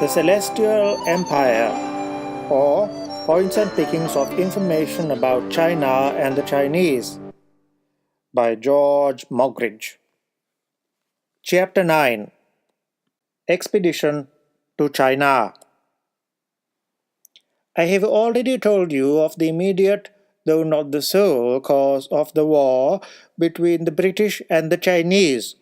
The Celestial Empire, or Points and Pickings of Information about China and the Chinese, by George Moggridge. Chapter 9, Expedition to China. I have already told you of the immediate, though not the sole, cause of the war between the British and the Chinese,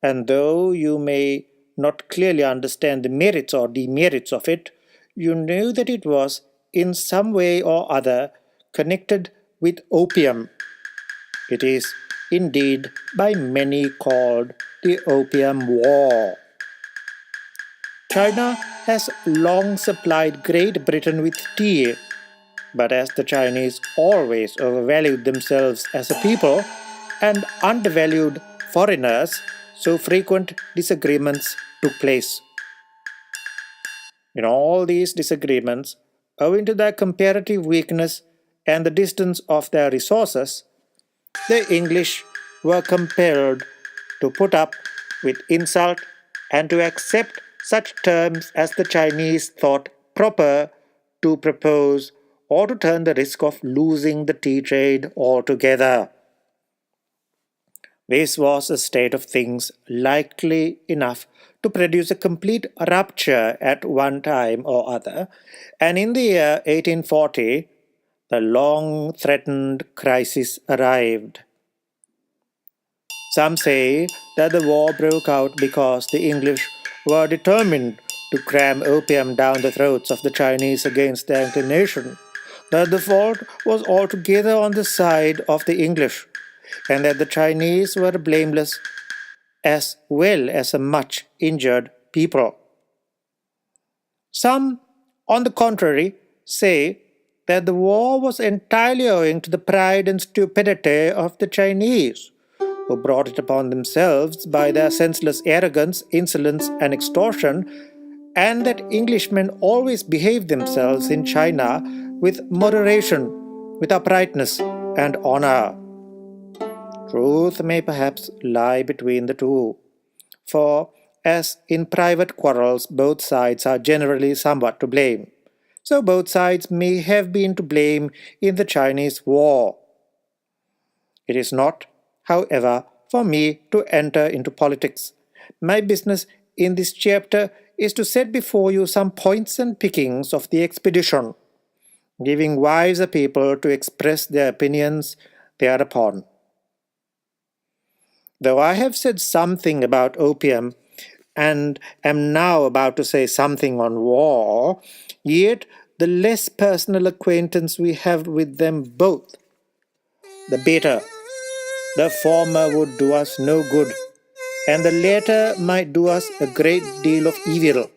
and though you may not clearly understand the merits or demerits of it, you know that it was, in some way or other, connected with opium. It is, indeed, by many called the Opium War. China has long supplied Great Britain with tea, but as the Chinese always overvalued themselves as a people and undervalued foreigners, so frequent disagreements took place. In all these disagreements, owing to their comparative weakness and the distance of their resources, the English were compelled to put up with insult and to accept such terms as the Chinese thought proper to propose, or to turn the risk of losing the tea trade altogether. This was a state of things likely enough to produce a complete rupture at one time or other, and in the year 1840 the long-threatened crisis arrived. Some say that the war broke out because the English were determined to cram opium down the throats of the Chinese against their inclination, that the fault was altogether on the side of the English, and that the Chinese were blameless as well as a much injured people. Some, on the contrary, say that the war was entirely owing to the pride and stupidity of the Chinese, who brought it upon themselves by their senseless arrogance, insolence, and extortion, and that Englishmen always behaved themselves in China with moderation, with uprightness, and honor. Truth may perhaps lie between the two, for as in private quarrels both sides are generally somewhat to blame, so both sides may have been to blame in the Chinese war. It is not, however, for me to enter into politics. My business in this chapter is to set before you some points and pickings of the expedition, giving wiser people to express their opinions thereupon. Though I have said something about opium, and am now about to say something on war, yet the less personal acquaintance we have with them both, the better. The former would do us no good, and the latter might do us a great deal of evil.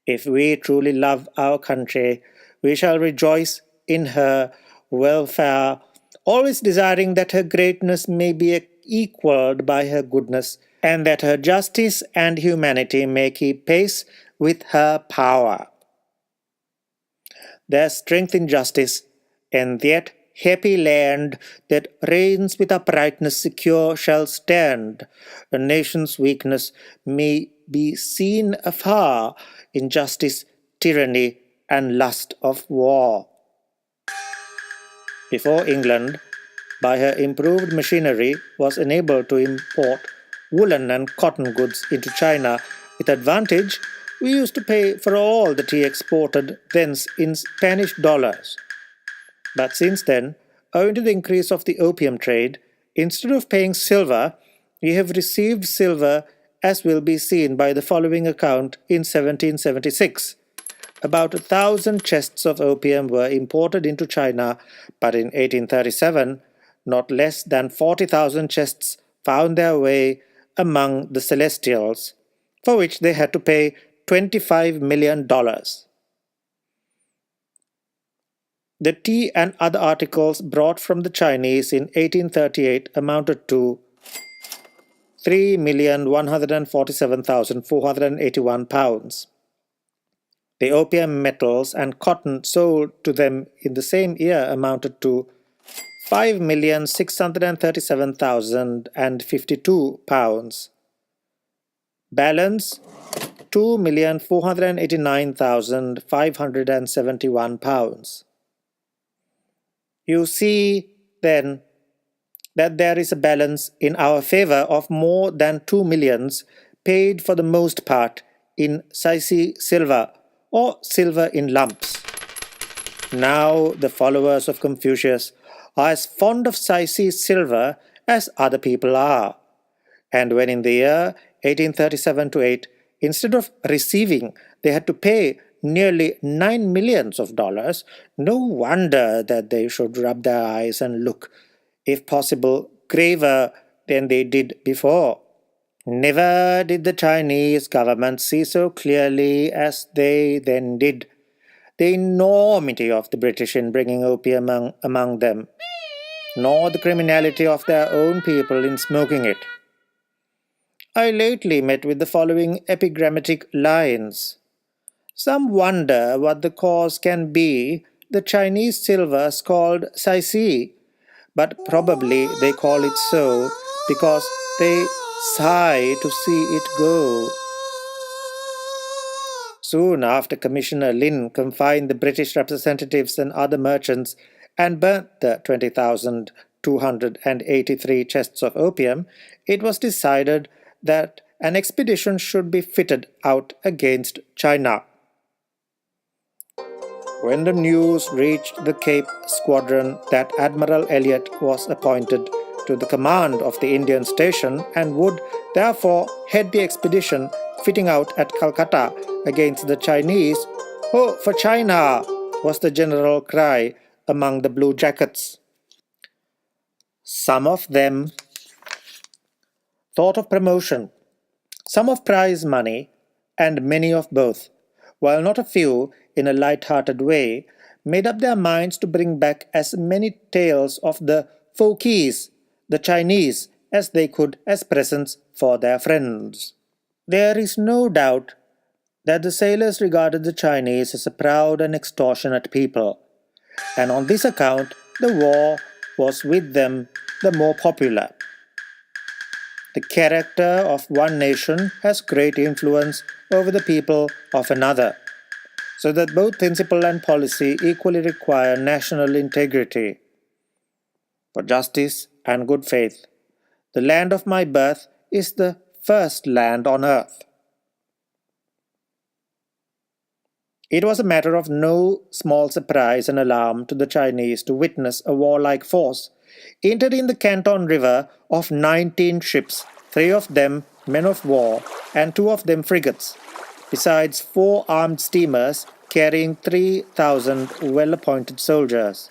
If we truly love our country, we shall rejoice in her welfare, always desiring that her greatness may be equaled by her goodness, and that her justice and humanity may keep pace with her power. There's strength in justice, and yet happy land that reigns with uprightness secure shall stand. A nation's weakness may be seen afar in justice, tyranny, and lust of war. Before England, by her improved machinery, was enabled to import woolen and cotton goods into China with advantage, we used to pay for all the tea exported thence in Spanish dollars. But since then, owing to the increase of the opium trade, instead of paying silver, we have received silver, as will be seen by the following account in 1776. About 1,000 chests of opium were imported into China, but in 1837, not less than 40,000 chests found their way among the Celestials, for which they had to pay $25 million. The tea and other articles brought from the Chinese in 1838 amounted to £3,147,481. The opium metals and cotton sold to them in the same year amounted to £5,637,052. Balance £2,489,571. You see, then, that there is a balance in our favor of more than 2 millions, paid for the most part in Saisi silver or silver in lumps. Now the followers of Confucius are as fond of Saisi silver as other people are. And when in the year 1837 to 8, instead of receiving, they had to pay nearly $9 millions, no wonder that they should rub their eyes and look, if possible, graver than they did before. Never did the Chinese government see so clearly as they then did the enormity of the British in bringing opium among them, nor the criminality of their own people in smoking it. I lately met with the following epigrammatic lines. Some wonder what the cause can be the Chinese silver's called Saisi, but probably they call it so because they sigh to see it go. Soon after, Commissioner Lin confined the British representatives and other merchants and burnt the 20,283 chests of opium. It was decided that an expedition should be fitted out against China. When the news reached the Cape Squadron that Admiral Elliot was appointed to the command of the Indian station and would therefore head the expedition fitting out at Calcutta against the Chinese, "Ho for China!" was the general cry among the blue jackets. Some of them thought of promotion, some of prize money, and many of both, while not a few, in a light-hearted way, made up their minds to bring back as many tales of the Fokies, the Chinese, as they could as presents for their friends. There is no doubt that the sailors regarded the Chinese as a proud and extortionate people, and on this account the war was with them the more popular. The character of one nation has great influence over the people of another, so that both principle and policy equally require national integrity. For justice and good faith, the land of my birth is the first land on earth. It was a matter of no small surprise and alarm to the Chinese to witness a warlike force entering the Canton River of 19 ships, 3 of them men of war and 2 of them frigates, besides 4 armed steamers carrying 3,000 well-appointed soldiers.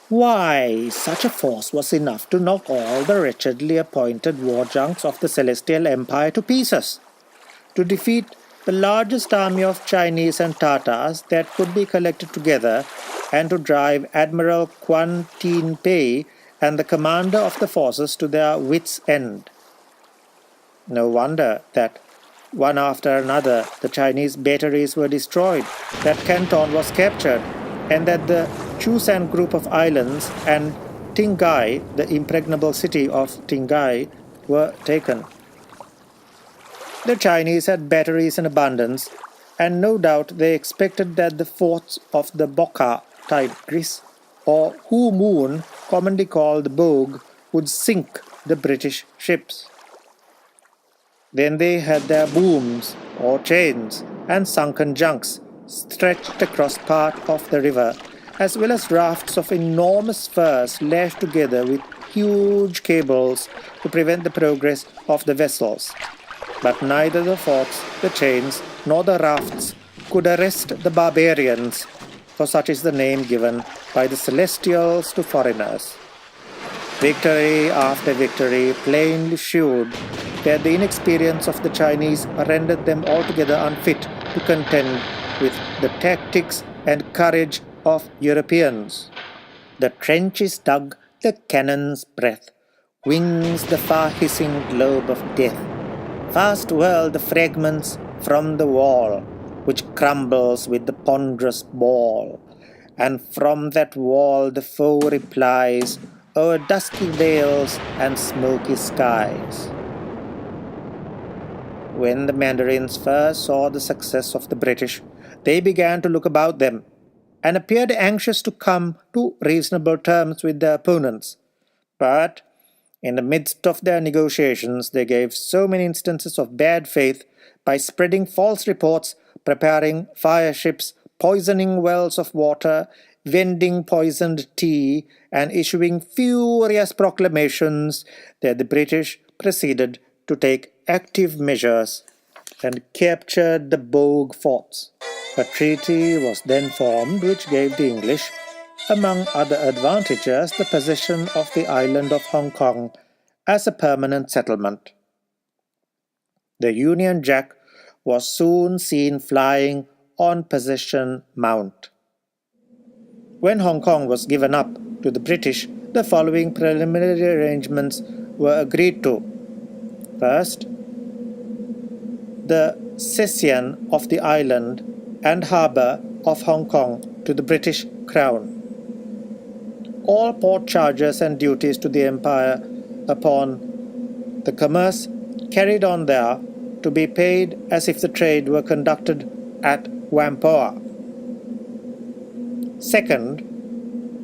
Why, such a force was enough to knock all the wretchedly appointed war junks of the Celestial Empire to pieces, to defeat the largest army of Chinese and Tatars that could be collected together, and to drive Admiral Quan Tin Pei and the commander of the forces to their wits' end. No wonder that one after another the Chinese batteries were destroyed, that Canton was captured, and that the Chusan group of islands and Tingai, the impregnable city of Tingai, were taken. The Chinese had batteries in abundance, and no doubt they expected that the forts of the Boka Tigris, or Hu Moon, commonly called the Bogue, would sink the British ships. Then they had their booms, or chains, and sunken junks stretched across part of the river, as well as rafts of enormous furs lashed together with huge cables to prevent the progress of the vessels. But neither the forts, the chains, nor the rafts could arrest the barbarians, for such is the name given by the Celestials to foreigners. Victory after victory plainly showed that the inexperience of the Chinese rendered them altogether unfit to contend with the tactics and courage of Europeans. The trenches dug, the cannon's breath wings the far hissing globe of death. Fast whirl the fragments from the wall, which crumbles with the ponderous ball, and from that wall the foe replies o'er dusky vales and smoky skies. When the Mandarins first saw the success of the British, they began to look about them and appeared anxious to come to reasonable terms with their opponents. But in the midst of their negotiations, they gave so many instances of bad faith by spreading false reports, preparing fire ships, poisoning wells of water, vending poisoned tea, and issuing furious proclamations that the British proceeded to take active measures and captured the Bogue forts. A treaty was then formed which gave the English, among other advantages, the possession of the island of Hong Kong as a permanent settlement. The Union Jack was soon seen flying on Possession Mount. When Hong Kong was given up to the British, the following preliminary arrangements were agreed to. First, the cession of the island and harbour of Hong Kong to the British Crown. All port charges and duties to the Empire upon the commerce carried on there to be paid as if the trade were conducted at Whampoa. Second,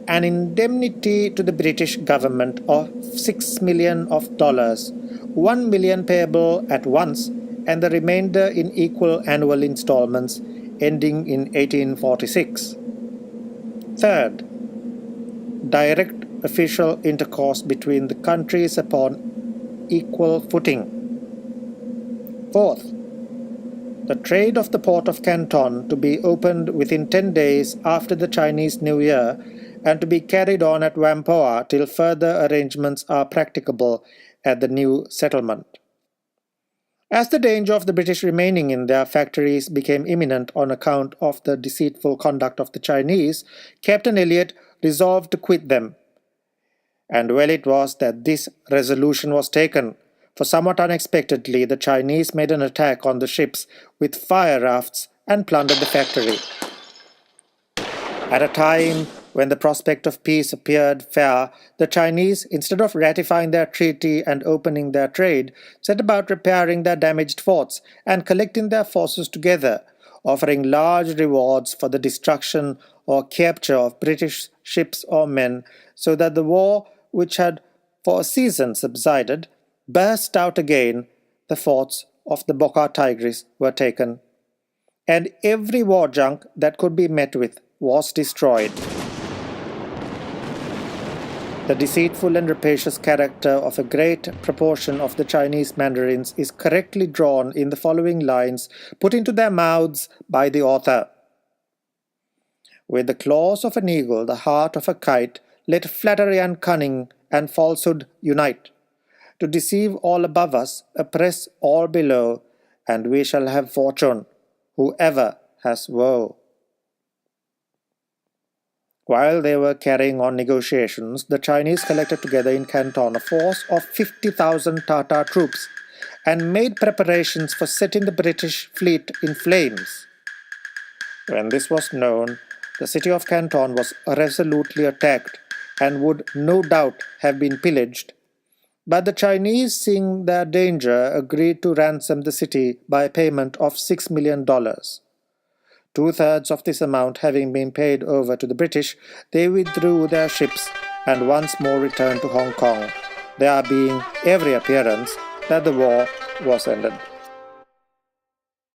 an indemnity to the British government of $6 million, $1 million payable at once and the remainder in equal annual installments ending in 1846. Third, direct official intercourse between the countries upon equal footing. Fourth, the trade of the port of Canton to be opened within 10 days after the Chinese New Year and to be carried on at Whampoa till further arrangements are practicable at the new settlement. As the danger of the British remaining in their factories became imminent on account of the deceitful conduct of the Chinese, Captain Elliot resolved to quit them. And well it was that this resolution was taken, for somewhat unexpectedly the Chinese made an attack on the ships with fire rafts and plundered the factory. At a time when the prospect of peace appeared fair, the Chinese, instead of ratifying their treaty and opening their trade, set about repairing their damaged forts and collecting their forces together, offering large rewards for the destruction or capture of British ships or men, so that the war, which had for a season subsided, burst out again. The forts of the Boca Tigris were taken, and every war junk that could be met with was destroyed. The deceitful and rapacious character of a great proportion of the Chinese mandarins is correctly drawn in the following lines put into their mouths by the author. With the claws of an eagle, the heart of a kite, let flattery and cunning and falsehood unite. To deceive all above us, oppress all below, and we shall have fortune, whoever has woe. While they were carrying on negotiations, the Chinese collected together in Canton a force of 50,000 Tartar troops and made preparations for setting the British fleet in flames. When this was known, the city of Canton was resolutely attacked and would no doubt have been pillaged. But the Chinese, seeing their danger, agreed to ransom the city by a payment of $6 million. 2/3 of this amount having been paid over to the British, they withdrew their ships and once more returned to Hong Kong, there being every appearance that the war was ended.